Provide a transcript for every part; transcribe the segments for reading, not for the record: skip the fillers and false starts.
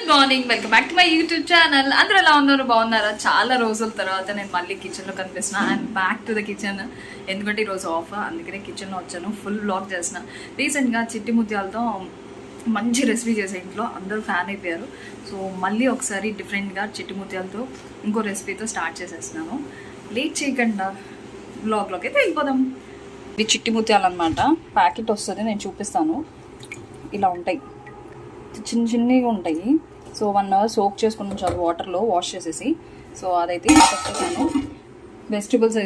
Good morning, welcome back to my YouTube channel. అందరూ ఎలా ఉన్నారు? బాగున్నారా? చాలా రోజుల తర్వాత నేను మళ్ళీ కిచెన్లో కనిపిస్తున్నా. And back to the kitchen. ఎందుకంటే ఈరోజు ఆఫ్, అందుకనే కిచెన్లో వచ్చాను. ఫుల్ బ్లాగ్ చేసిన. రీసెంట్గా చిట్టి ముత్యాలతో మంచి రెసిపీ చేసే ఇంట్లో అందరూ ఫ్యాన్ అయిపోయారు. సో మళ్ళీ ఒకసారి డిఫరెంట్గా చిట్టి ముత్యాలతో ఇంకో రెసిపీతో స్టార్ట్ చేసేస్తున్నాను. లేట్ చేయకుండా బ్లాగ్లోకి అయితే వెళ్ళిపోదాం. ఇది చిట్టి ముత్యాలు అనమాట. ప్యాకెట్ వస్తుంది, నేను చూపిస్తాను. ఇలా ఉంటాయి, చిన్న చిన్నగా ఉంటాయి. సో 1 hour సోక్ చేసుకుని ఉంచాలి వాటర్లో, వాష్ చేసేసి. సో అదైతే పెట్టేసాను. వెజిటబుల్స్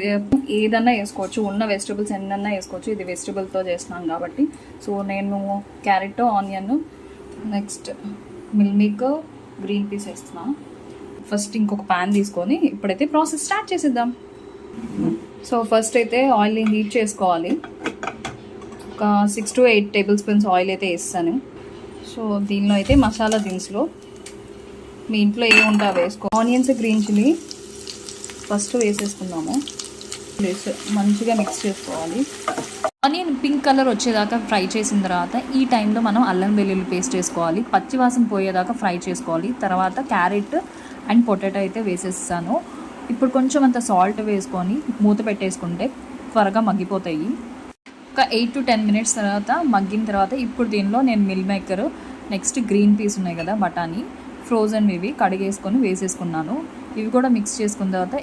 ఏదన్నా వేసుకోవచ్చు, ఉన్న వెజిటబుల్స్ ఎన్నన్నా వేసుకోవచ్చు. ఇది వెజిటబుల్తో చేస్తున్నాను కాబట్టి. సో నేను carrot, onion, next meal maker, green peas వేస్తున్నాను. ఫస్ట్ ఇంకొక ప్యాన్ తీసుకొని ఇప్పుడైతే ప్రాసెస్ స్టార్ట్ చేసేద్దాం. సో ఫస్ట్ అయితే ఆయిల్ని హీట్ చేసుకోవాలి. ఒక 6 to 8 tablespoons ఆయిల్ అయితే వేస్తాను. సో దీనిలో అయితే మసాలా దినుసులు మీ ఇంట్లో ఏ ఉంటా వేసుకో. ఆనియన్స్, గ్రీన్ చిల్లీ ఫస్ట్ వేసేసుకుందాము. మంచిగా మిక్స్ చేసుకోవాలి. ఆనియన్ పింక్ కలర్ వచ్చేదాకా ఫ్రై చేసిన తర్వాత ఈ టైంలో మనం అల్లం వెల్లుల్లి పేస్ట్ వేసుకోవాలి. పచ్చివాసన పోయేదాకా ఫ్రై చేసుకోవాలి. తర్వాత క్యారెట్ అండ్ పొటాటో అయితే వేసేస్తాను. ఇప్పుడు కొంచెం అంత సాల్ట్ వేసుకొని మూత పెట్టేసుకుంటే త్వరగా మగ్గిపోతాయి. ఒక 8 to 10 minutes తర్వాత మగ్గిన తర్వాత ఇప్పుడు దీనిలో నేను meal maker, next green peas ఉన్నాయి కదా బఠానీ, ఫ్రోజన్ ఇవి కడిగేసుకొని వేసేసుకున్నాను. ఇవి కూడా మిక్స్ చేసుకున్న తర్వాత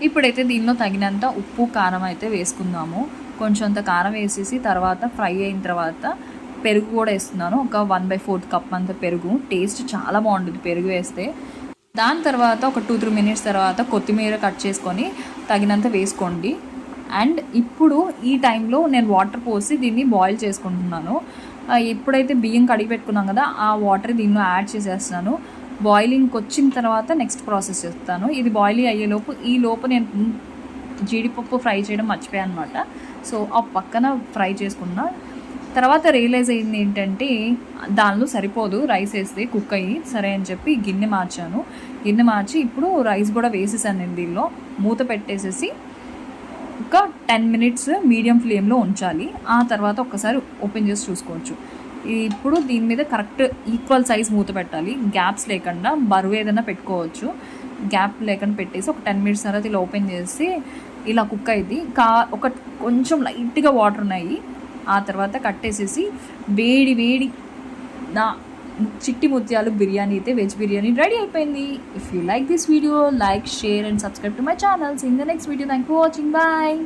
ఇప్పుడైతే దీనిలో తగినంత ఉప్పు, కారం అయితే వేసుకుందాము. కొంచెం అంత కారం వేసేసి తర్వాత ఫ్రై అయిన తర్వాత పెరుగు కూడా వేస్తున్నాను. ఒక 1/4 కప్ అంత పెరుగు. టేస్ట్ చాలా బాగుంటుంది పెరుగు వేస్తే. దాని తర్వాత ఒక 2-3 minutes తర్వాత కొత్తిమీర కట్ చేసుకొని తగినంత వేసుకోండి. అండ్ ఇప్పుడు ఈ టైంలో నేను వాటర్ పోసి దీన్ని బాయిల్ చేసుకుంటున్నాను. ఎప్పుడైతే బియ్యం కడిగి పెట్టుకున్నాం కదా, ఆ వాటర్ దీనిలో యాడ్ చేసేస్తున్నాను. బాయిలింగ్కి వచ్చిన తర్వాత నెక్స్ట్ ప్రాసెస్ చేస్తాను. ఇది బాయిలింగ్ అయ్యేలోపు నేను జీడిపప్పు ఫ్రై చేయడం మర్చిపోయాను అనమాట. సో ఆ పక్కన ఫ్రై చేసుకున్న తర్వాత రియలైజ్ అయింది ఏంటంటే దానిలో సరిపోదు రైస్ వేస్తే కుక్ అయ్యి, సరే అని చెప్పి గిన్నె మార్చి ఇప్పుడు రైస్ కూడా వేసేసాను నేను. దీనిలో మూత పెట్టేసేసి ఒక 10 minutes మీడియం ఫ్లేమ్లో ఉంచాలి. ఆ తర్వాత ఒక్కసారి ఓపెన్ చేసి చూసుకోవచ్చు. ఇప్పుడు దీని మీద కరెక్ట్ ఈక్వల్ సైజ్ మూత పెట్టాలి. గ్యాప్స్ లేకుండా, బరువు ఏదైనా పెట్టుకోవచ్చు. గ్యాప్ లేకుండా పెట్టేసి ఒక 10 minutes తర్వాత ఇలా ఓపెన్ చేసి ఇలా కుక్ అయింది. ఒక కొంచెం లైట్గా వాటర్ ఉన్నాయి. ఆ తర్వాత కట్టేసేసి వేడి నా చిట్టి ముత్యాలు బిర్యానీ అయితే, వెజ్ బిర్యానీ రెడీ అయిపోయింది. If you like this video, like, share and subscribe to my channel. See in the next video. Thank you for watching. Bye.